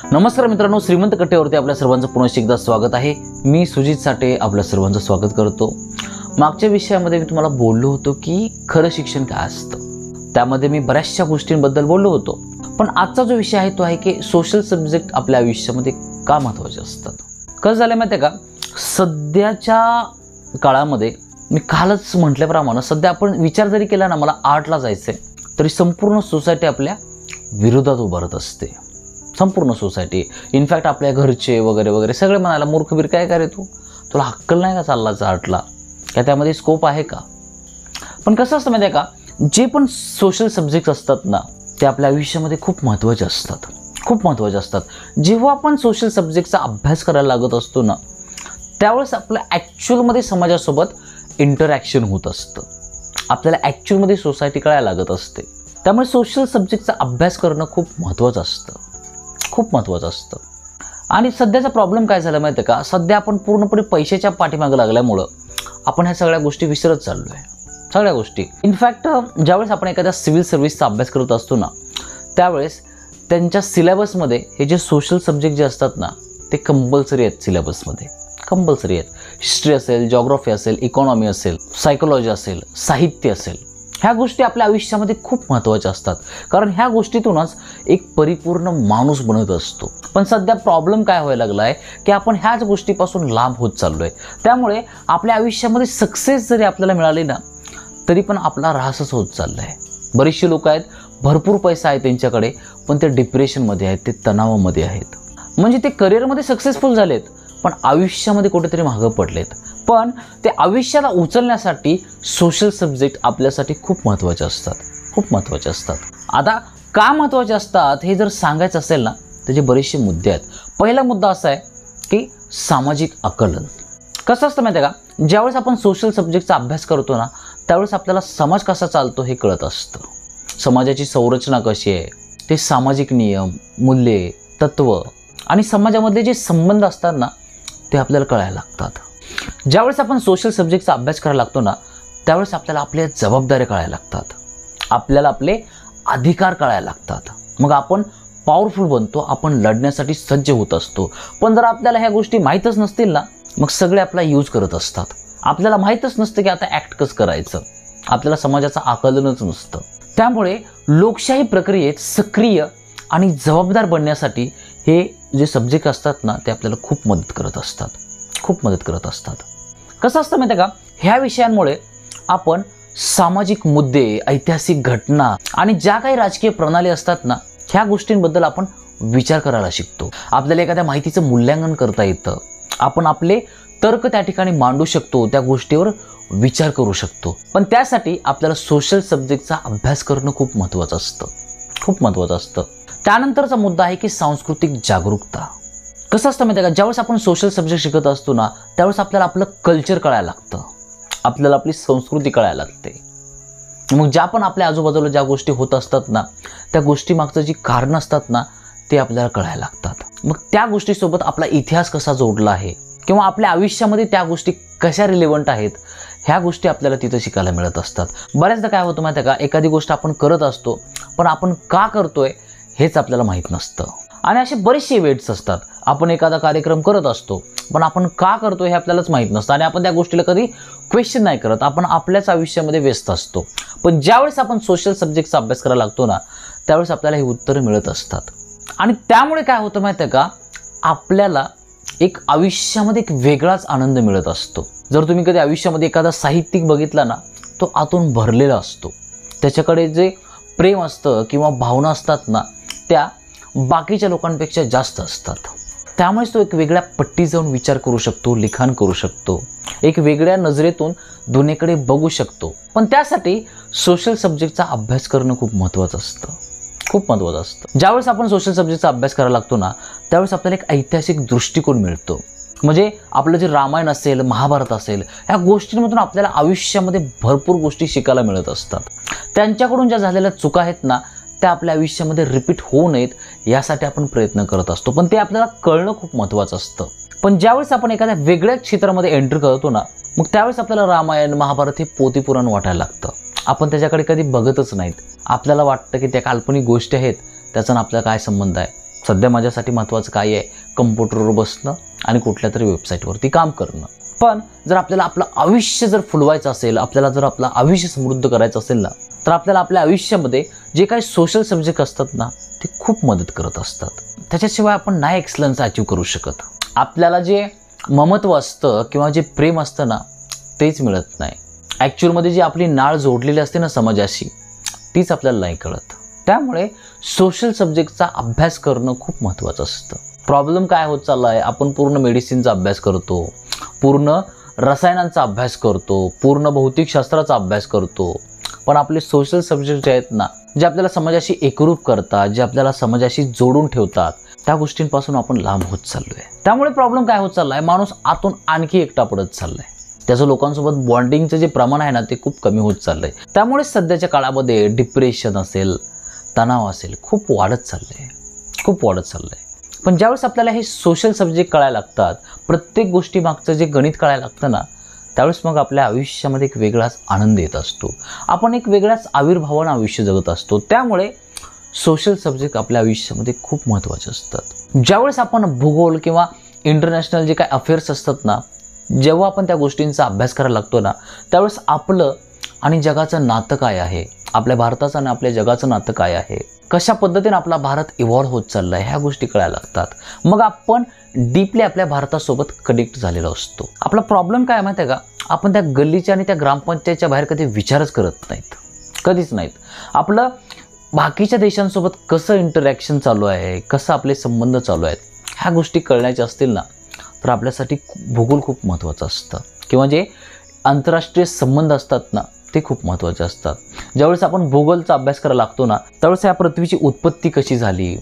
नमस्कार मित्रांनो, श्रीमंत कट्ट्यावरती आपल्या सर्वांचं पुन्हा एकदा स्वागत आहे। मी सुजित साठे आपल्या सर्वांचं स्वागत करतो। मागच्या विषयामध्ये मी तुम्हाला बोललो होतो की खरं शिक्षण काय असतं, त्यामध्ये मी बऱ्याचशा गोष्टींबद्दल बोललो होतो। पण आजचा जो विषय आहे तो आहे की सोशल सब्जेक्ट आपल्या आयुष्यामध्ये का महत्त्वाचे असतात। कसं झालं माहिती आहे का, सध्याच्या काळामध्ये मी कालच म्हटल्याप्रमाणे सध्या आपण विचार जरी केला ना, मला आर्टला जायचंय, तरी संपूर्ण सोसायटी आपल्या विरोधात उभारत असते। संपूर्ण सोसायटी, इनफॅक्ट आपल्या घरचे वगैरे वगैरे सगळे म्हणायला, मूर्खबीर काय करे तुला अक्कल नाही का चाललाच आर्टला, काय त्यामध्ये स्कोप आहे का। पण कसं असतं माहिती आहे का, जे पण सोशल सब्जेक्ट असतात ना ते आपल्या आयुष्यामध्ये खूप महत्त्वाचे असतात, खूप महत्त्वाचे असतात। जेव्हा आपण सोशल सब्जेक्टचा अभ्यास करायला लागत असतो ना, त्यावेळेस आपलं ॲक्च्युअलमध्ये समाजासोबत इंटरॅक्शन होत असतं, आपल्याला ॲक्च्युअलमध्ये सोसायटी कळायला लागत असते। त्यामुळे सोशल सब्जेक्टचा अभ्यास करणं खूप महत्त्वाचं असतं, खूप महत्त्वाचं असतं। आणि सध्याचा प्रॉब्लेम काय झाला माहिती आहे का, सध्या आपण पूर्णपणे पैशाच्या पाठीमागे लागल्यामुळं आपण ह्या सगळ्या गोष्टी विसरत चाललो आहे, सगळ्या गोष्टी। इनफॅक्ट ज्यावेळेस आपण एखाद्या सिव्हिल सर्व्हिसचा अभ्यास करत असतो ना, त्यावेळेस त्यांच्या सिलेबसमध्ये हे जे सोशल सब्जेक्ट जे असतात ना ते कंपल्सरी आहेत, सिलेबसमध्ये कंपल्सरी आहेत। हिस्ट्री असेल, जॉग्राफी असेल, इकॉनॉमी असेल, सायकोलॉजी असेल, साहित्य असेल, ह्या गोष्टी आपल्या आयुष्यामध्ये खूप महत्त्वाच्या असतात, कारण ह्या गोष्टीतूनच एक परिपूर्ण माणूस बनत असतो। पण सध्या प्रॉब्लेम काय व्हायला लागला आहे की आपण ह्याच गोष्टीपासून लांब होत चाललो आहे। त्यामुळे आपल्या आयुष्यामध्ये सक्सेस जरी आपल्याला मिळाली ना, तरी पण आपला ऱ्हासच होत चालला आहे। बरेचसे लोक आहेत, भरपूर पैसा आहे त्यांच्याकडे, पण ते डिप्रेशनमध्ये आहेत, ते तणावामध्ये आहेत। म्हणजे ते करिअरमध्ये सक्सेसफुल झालेत, पण आयुष्यामध्ये कुठेतरी मागं पडलेत। पण ते आयुष्याला उचलण्यासाठी सोशल सब्जेक्ट आपल्यासाठी खूप महत्त्वाचे असतात, खूप महत्त्वाचे असतात। आता का महत्त्वाचे असतात हे जर सांगायचं असेल ना, त्याचे बरेचसे मुद्दे आहेत। पहिला मुद्दा असा आहे की सामाजिक आकलन। कसं असतं माहिती आहे का, ज्यावेळेस आपण सोशल सब्जेक्टचा अभ्यास करतो ना, त्यावेळेस आपल्याला समाज कसा चालतो हे कळत असतं। समाजाची संरचना कशी आहे, ते सामाजिक नियम, मूल्ये, तत्व आणि समाजामधले जे संबंध असतात ना ते आपल्याला कळायला लागतात। ज्यावेळेस आपण सोशल सब्जेक्टचा अभ्यास करायला लागतो ना, त्यावेळेस आपल्याला आपल्या जबाबदाऱ्या कळायला लागतात, आपल्याला आपले अधिकार कळायला लागतात। मग आपण पॉवरफुल बनतो, आपण लढण्यासाठी सज्ज होत असतो। पण जर आपल्याला ह्या गोष्टी माहीतच नसतील ना, मग सगळे आपला यूज करत असतात। आपल्याला माहीतच नसतं की आता ॲक्ट कसं करायचं, आपल्याला समाजाचं आकलनच नसतं। त्यामुळे लोकशाही प्रक्रियेत सक्रिय आणि जबाबदार बनण्यासाठी हे जे सब्जेक्ट असतात ना ते आपल्याला खूप मदत करत असतात, खूप मदत करत असतात। कसं असतं माहिती आहे का, ह्या विषयांमुळे आपण सामाजिक मुद्दे, ऐतिहासिक घटना आणि ज्या काही राजकीय प्रणाली असतात ना, ह्या गोष्टींबद्दल आपण विचार करायला शिकतो। आपल्याला एखाद्या माहितीचं मूल्यांकन करता येतं, आपण आपले तर्क त्या ठिकाणी मांडू शकतो, त्या गोष्टीवर विचार करू शकतो। पण त्यासाठी आपल्याला सोशल सब्जेक्टचा अभ्यास करणं खूप महत्त्वाचं असतं, खूप महत्त्वाचं असतं। त्यानंतरचा मुद्दा आहे की सांस्कृतिक जागरूकता। कसं असतं माहिती आहे का, ज्यावेळेस आपण सोशल सब्जेक्ट शिकत असतो ना, त्यावेळेस आपल्याला आपलं कल्चर कळायला लागतं, आपल्याला आपली संस्कृती कळायला लागते। मग ज्या पण आपल्या आजूबाजूला ज्या गोष्टी होत असतात ना, त्या गोष्टीमागचं जी कारणं असतात ना ते आपल्याला कळायला लागतात। मग त्या गोष्टीसोबत आपला इतिहास कसा जोडला आहे किंवा आपल्या आयुष्यामध्ये त्या गोष्टी कशा रिलेव्हंट आहेत, ह्या गोष्टी आपल्याला तिथं शिकायला मिळत असतात। बऱ्याचदा काय होतं माहिती आहे का, एखादी गोष्ट आपण करत असतो पण आपण का करतोय हेच आपल्याला माहीत नसतं। आणि असे बरेचसे इव्हेंट्स असतात, आपण एखादा कार्यक्रम करत असतो पण आपण का करतो हे आपल्यालाच माहीत नसतं आणि आपण त्या गोष्टीला कधी क्वेश्चन नाही करत, आपण आपल्याच आयुष्यामध्ये व्यस्त असतो। पण ज्यावेळेस आपण सोशल सब्जेक्टचा अभ्यास करायला लागतो ना, त्यावेळेस आपल्याला हे उत्तरं मिळत असतात। आणि त्यामुळे काय होतं माहिती आहे का, आपल्याला एक आयुष्यामध्ये एक वेगळाच आनंद मिळत असतो। जर तुम्ही कधी आयुष्यामध्ये एखादा साहित्यिक बघितला ना, तो आतून भरलेला असतो, त्याच्याकडे जे प्रेम असतं किंवा भावना असतात ना त्या बाकीच्या लोकांपेक्षा जास्त असतात। त्यामुळेच तो एक वेगळ्या पट्टी जाऊन विचार करू शकतो, लिखाण करू शकतो, एक वेगळ्या नजरेतून दुनियेकडे बघू शकतो। पण त्यासाठी सोशल सब्जेक्टचा अभ्यास करणं खूप महत्त्वाचं असतं, खूप महत्त्वाचं असतं। ज्यावेळेस आपण सोशल सब्जेक्टचा अभ्यास करायला लागतो ना, त्यावेळेस आपल्याला एक ऐतिहासिक दृष्टिकोन मिळतो। म्हणजे आपलं जे रामायण असेल, महाभारत असेल, ह्या गोष्टींमधून आपल्याला आयुष्यामध्ये भरपूर गोष्टी शिकायला मिळत असतात। त्यांच्याकडून ज्या झालेल्या चुका आहेत ना, त्या आपल्या आयुष्यामध्ये रिपीट होऊ नयेत यासाठी आपण प्रयत्न करत असतो, पण ते आपल्याला कळणं खूप महत्त्वाचं असतं। पण ज्यावेळेस आपण एखाद्या वेगळ्या क्षेत्रामध्ये एंटर करतो ना, मग त्यावेळेस आपल्याला रामायण, महाभारत हे पोथीपुराण वाटायला लागतं, आपण त्याच्याकडे कधी बघतच नाहीत। आपल्याला वाटतं की त्या काल्पनिक गोष्टी आहेत, त्याचा आपल्याला काय संबंध आहे, सध्या माझ्यासाठी महत्त्वाचं काय आहे, कम्प्युटरवर बसणं आणि कुठल्या तरी वेबसाईटवरती काम करणं. पण जर आपल्याला आपलं आयुष्य जर फुलवायचं असेल, आपल्याला जर आपलं आयुष्य समृद्ध करायचं असेल ना, तर आपल्याला आपल्या आयुष्यामध्ये जे काही सोशल सब्जेक्ट असतात ना, ते खूप मदत करत असतात. त्याच्याशिवाय आपण नाही एक्सलन्स अचीव करू शकत. आपल्याला जे ममत्व असतं किंवा जे प्रेम असतं ना, तेच मिळत नाही. ॲक्च्युअलमध्ये जी आपली नाळ जोडलेली असते ना समाजाशी, तीच आपल्याला नाही कळत. त्यामुळे सोशल सब्जेक्टचा अभ्यास करणं खूप महत्त्वाचं असतं. प्रॉब्लेम काय होत चालला आहे, आपण पूर्ण मेडिसिनचा अभ्यास करतो, पूर्ण रसायनांचा अभ्यास करतो, पूर्ण भौतिकशास्त्राचा अभ्यास करतो, पण आपले सोशल सब्जेक्ट जे आहेत ना, जे आपल्याला समाजाशी एकरूप करतात, जे आपल्याला समाजाशी जोडून ठेवतात, त्या गोष्टींपासून आपण लांब होत चाललो आहे. त्यामुळे प्रॉब्लेम काय होत चालला आहे, माणूस आतून आणखी एकटा पडत चालला आहे. त्याचं लोकांसोबत बॉन्डिंगचं जे प्रमाण आहे ना, ते खूप कमी होत चाललं आहे. त्यामुळे सध्याच्या काळामध्ये डिप्रेशन असेल, तणाव असेल, खूप वाढत चाललं आहे. पण ज्यावेळेस आपल्याला हे सोशल सब्जेक्ट कळायला लागतात, प्रत्येक गोष्टी मागचं जे गणित कळायला लागतं ना, त्यावेळेस मग आपल्या आयुष्यामध्ये एक वेगळाच आनंद येत असतो. आपण एक वेगळ्याच आविर्भावानं आयुष्य जगत असतो. त्यामुळे सोशल सब्जेक्ट आपल्या आयुष्यामध्ये खूप महत्त्वाचे असतात. ज्यावेळेस आपण भूगोल किंवा इंटरनॅशनल जे काही अफेअर्स असतात ना, जेव्हा आपण त्या गोष्टींचा अभ्यास करायला लागतो ना, त्यावेळेस आपलं आणि जगाचं नातं काय आहे, आपल्या भारताचं आणि आपल्या जगाचं नातं काय आहे, कशा पद्धतीने आपला भारत इव्हॉल्व होत चालला आहे, ह्या गोष्टी कळायला लागतात. मग आपण डीपली आपल्या भारतासोबत कनेक्ट झालेलो असतो. आपला प्रॉब्लेम काय माहिती आहे का, आपण त्या गल्लीच्या आणि त्या ग्रामपंचायतच्या बाहेर कधी विचारच करत नाहीत, कधीच नाहीत. आपलं बाकीच्या देशांसोबत कसं इंटरॅक्शन चालू आहे, कसं आपले संबंध चालू आहेत, ह्या गोष्टी कळण्याच्या असतील ना, तर आपल्यासाठी भूगोल खूप महत्त्वाचं असतं. किंवा जे आंतरराष्ट्रीय संबंध असतात ना, ते खूप महत्त्वाचे असतात. ज्यावेळेस आपण भूगोलचा अभ्यास करायला लागतो ना, त्यावेळेस या पृथ्वीची उत्पत्ती कशी झाली,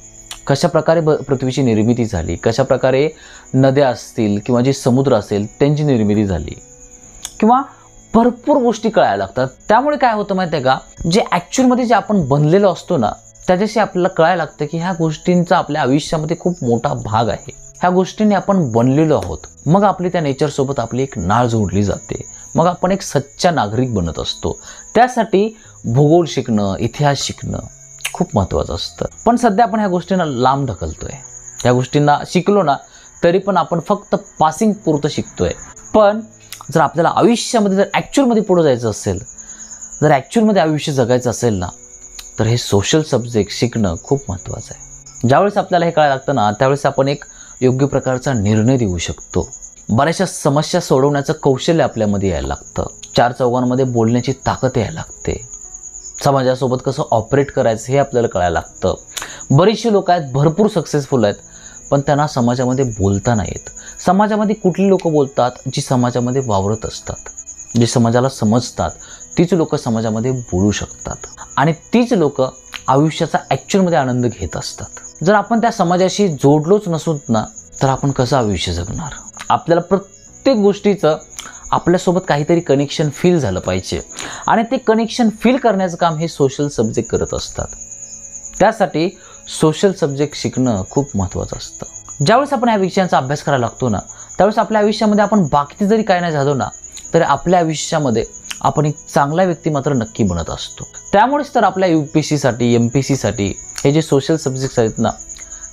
कशा प्रकारे पृथ्वीची निर्मिती झाली, कशा प्रकारे नद्या असतील किंवा जे समुद्र असेल त्यांची निर्मिती झाली, किंवा भरपूर गोष्टी कळायला लागतात. त्यामुळे काय होतं माहिती आहे का, जे ॲक्च्युअलमध्ये जे आपण बनलेलो असतो ना, त्याच्याशी आपल्याला कळायला लागतं की ह्या गोष्टींचा आपल्या आयुष्यामध्ये खूप मोठा भाग आहे. ह्या गोष्टींनी आपण बनलेलो आहोत. मग आपली त्या नेचरसोबत आपली एक नाळ जोडली जाते. मग आपण एक सच्चा नागरिक बनत असतो. त्यासाठी भूगोल शिकणं, इतिहास शिकणं खूप महत्त्वाचं असतं. पण सध्या आपण ह्या गोष्टींना लांब ढकलतोय. ह्या गोष्टींना शिकलो ना, तरी पण आपण फक्त पासिंग पुरतं शिकतोय. पण जर आपल्याला आयुष्यामध्ये जर ॲक्च्युअलमध्ये पुढं जायचं असेल, जर ॲक्च्युअलमध्ये आयुष्य जगायचं असेल ना, तर हे सोशल सब्जेक्ट शिकणं खूप महत्त्वाचं आहे. ज्यावेळेस आपल्याला हे कळायला लागतं ना, त्यावेळेस आपण एक योग्य प्रकारचा निर्णय देऊ शकतो. बऱ्याचशा समस्या सोडवण्याचं कौशल्य आपल्यामध्ये यायला लागतं. चार चौघांमध्ये बोलण्याची ताकद यायला लागते. समाजासोबत कसं ऑपरेट करायचं हे आपल्याला कळायला लागतं. बरीचशी लोक आहेत, भरपूर सक्सेसफुल आहेत, पण त्यांना समाजामध्ये बोलता नाही येत. समाजामध्ये कुठली लोक बोलतात, जी समाजामध्ये वावरत असतात, जी समाजाला समजतात, तीच लोक समाजामध्ये बोलू शकतात आणि तीच लोक आयुष्याचा ॲक्च्युअलमध्ये आनंद घेत असतात. जर आपण त्या समाजाशी जोडलोच नसूत ना, तर आपण कसं आयुष्य जगणार. आपल्याला प्रत्येक गोष्टीचं आपल्यासोबत काहीतरी कनेक्शन फील झालं पाहिजे आणि ते कनेक्शन फील करण्याचं काम हे सोशल सब्जेक्ट करत असतात. त्यासाठी सोशल सब्जेक्ट शिकणं खूप महत्त्वाचं असतं. ज्यावेळेस आपण या विषयांचा अभ्यास करायला लागतो ना, त्यावेळेस आपल्या आयुष्यामध्ये आपण बाकीचे जरी काय नाही झालो ना, तरी आपल्या आयुष्यामध्ये आपण एक चांगला व्यक्ती मात्र नक्की बनत असतो. त्यामुळेच तर आपल्या UPSCसाठी MPSCसाठी हे जे सोशल सब्जेक्ट्स आहेत ना,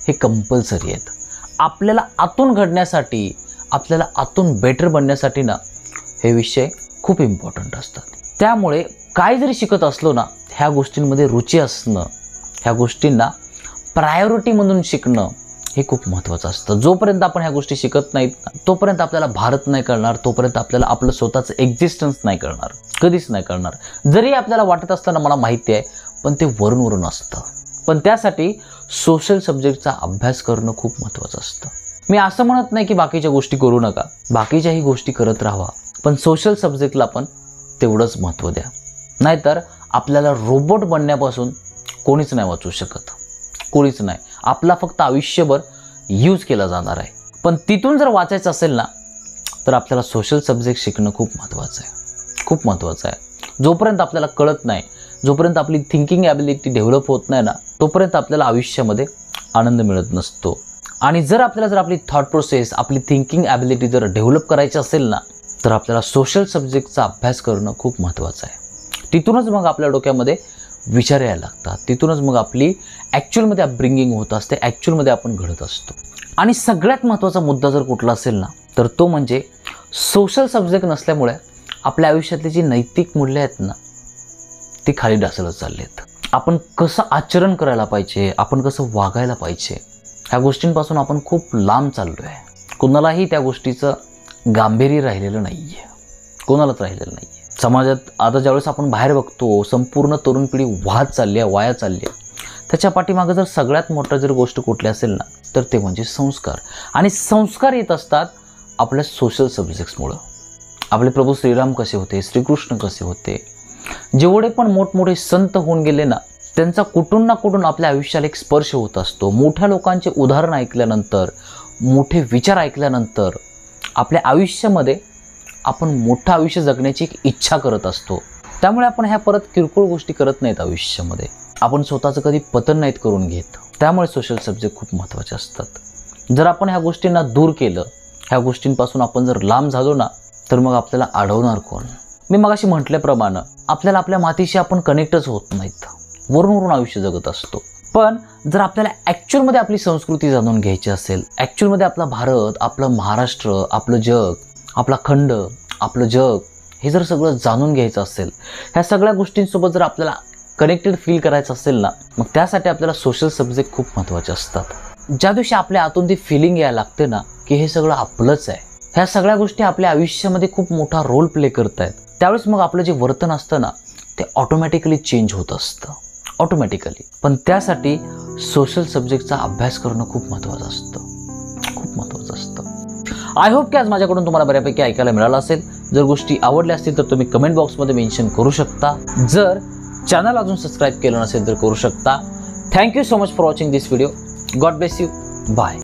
हे कंपल्सरी आहेत. आपल्याला आतून घडण्यासाठी, आपल्याला आतून बेटर बनण्यासाठी ना, हे विषय खूप इम्पॉर्टंट असतात. त्यामुळे काय जरी शिकत असलो ना, ह्या गोष्टींमध्ये रुची असणं, ह्या गोष्टींना प्रायोरिटी म्हणून शिकणं हे खूप महत्त्वाचं असतं. जोपर्यंत आपण ह्या गोष्टी शिकत नाहीत ना, तोपर्यंत आपल्याला भारत नाही कळणार, तोपर्यंत आपल्याला आपलं स्वतःचं एक्झिस्टन्स नाही कळणार, कधीच नाही कळणार. जरी आपल्याला वाटत असताना मला माहिती आहे, पण ते वरून असतं. पण त्यासाठी सोशल सब्जेक्टचा अभ्यास करणं खूप महत्त्वाचं असतं. मी असं म्हणत नाही की बाकीच्या गोष्टी करू नका, बाकीच्याही गोष्टी करत राहा, पण सोशल सब्जेक्टला पण तेवढंच महत्त्व द्या. नाहीतर आपल्याला रोबोट बनण्यापासून कोणीच नाही वाचू शकत, कोणीच नाही. आपला फक्त आयुष्यभर यूज केला जाणार आहे. पण तिथून जर वाचायचं असेल ना, तर आपल्याला सोशल सब्जेक्ट शिकणं खूप महत्त्वाचं आहे, खूप महत्त्वाचं आहे. जोपर्यंत आपल्याला कळत नाही, जोपर्यंत आपली थिंकिंग ॲबिलिटी डेव्हलप होत नाही ना, तोपर्यंत आपल्याला आयुष्यामध्ये आनंद मिळत नसतो. आणि जर आपली थॉट प्रोसेस, आपली थिंकिंग ॲबिलिटी जर डेव्हलप करायची असेल ना, तर आपल्याला सोशल सब्जेक्टचा अभ्यास करणं खूप महत्त्वाचं आहे. तिथूनच मग आपल्या डोक्यामध्ये विचार यायला लागतात, तिथूनच मग आपली ॲक्च्युअलमध्ये अपब्रिंगिंग होत असते, ॲक्च्युअलमध्ये आपण घडत असतो. आणि सगळ्यात महत्त्वाचा मुद्दा जर कुठला असेल ना, तर तो म्हणजे सोशल सब्जेक्ट नसल्यामुळे आपल्या आयुष्यातली जी नैतिक मूल्य आहेत ना, ती खाली ढासळत चाललेत. आपण कसं आचरण करायला पाहिजे, आपण कसं वागायला पाहिजे, ह्या गोष्टींपासून आपण खूप लांब चाललो आहे. कोणालाही त्या गोष्टीचं गांभीर्य राहिलेलं नाही आहे, कोणालाच राहिलेलं नाही आहे. समाजात आता ज्यावेळेस आपण बाहेर बघतो, संपूर्ण तरुण पिढी वाहत चालली आहे, वाया चालली आहे. त्याच्या पाठीमागं जर सगळ्यात मोठं जर गोष्ट कुठली असेल ना, तर ते म्हणजे संस्कार. आणि संस्कार येत असतात आपल्या सोशल सब्जेक्ट्समुळं. आपले प्रभू श्रीराम कसे होते, श्रीकृष्ण कसे होते, जेवढे पण मोठमोठे संत होऊन गेले ना, त्यांचा कुठून ना कुठून आपल्या आयुष्याला एक स्पर्श होत असतो. मोठ्या लोकांचे उदाहरण ऐकल्यानंतर, मोठे विचार ऐकल्यानंतर आपल्या आयुष्यामध्ये आपण मोठं आयुष्य जगण्याची एक इच्छा करत असतो. त्यामुळे आपण ह्या परत किरकोळ गोष्टी करत नाहीत आयुष्यामध्ये. आपण स्वतःचं कधी पतन नाहीत करून घेत. त्यामुळे सोशल सब्जेक्ट खूप महत्त्वाचे असतात. जर आपण ह्या गोष्टींना दूर केलं, ह्या गोष्टींपासून आपण जर लांब झालो ना, तर मग आपल्याला अडवणार कोण? मी मगाशी म्हटल्याप्रमाणे आपल्याला आपल्या मातीशी आपण कनेक्टच होत नाहीत, वरून आयुष्य जगत असतो. पण जर आपल्याला ॲक्च्युअलमध्ये आपली संस्कृती जाणून घ्यायची असेल, ॲक्च्युअलमध्ये आपला भारत, आपलं महाराष्ट्र, आपलं जग, आपला खंड, आपलं जग, हे जर सगळं जाणून घ्यायचं असेल, ह्या सगळ्या गोष्टींसोबत जर आपल्याला कनेक्टेड फील करायचं असेल ना, मग त्यासाठी आपल्याला सोशल सब्जेक्ट खूप महत्त्वाचे असतात. ज्या दिवशी आपल्या आतून ती फिलिंग यायला लागते ना, की हे सगळं आपलंच आहे, ह्या सगळ्या गोष्टी आपल्या आयुष्यामध्ये खूप मोठा रोल प्ले करत आहेत, त्यावेळेस मग आपलं जे वर्तन असतं ना, ते ऑटोमॅटिकली चेंज होत असतं, ऑटोमॅटिकली. पण त्यासाठी सोशल सब्जेक्टचा अभ्यास करणं खूप महत्त्वाचं असतं, खूप महत्त्वाचं असतं. आय होप की आज माझ्याकडून तुम्हाला बऱ्यापैकी ऐकायला मिळालं असेल. जर गोष्टी आवडल्या असतील तर तुम्ही कमेंट बॉक्समध्ये मेन्शन करू शकता. जर चॅनल अजून सबस्क्राईब केलं नसेल तर करू शकता. Thank you so much for watching this video. God bless you. Bye.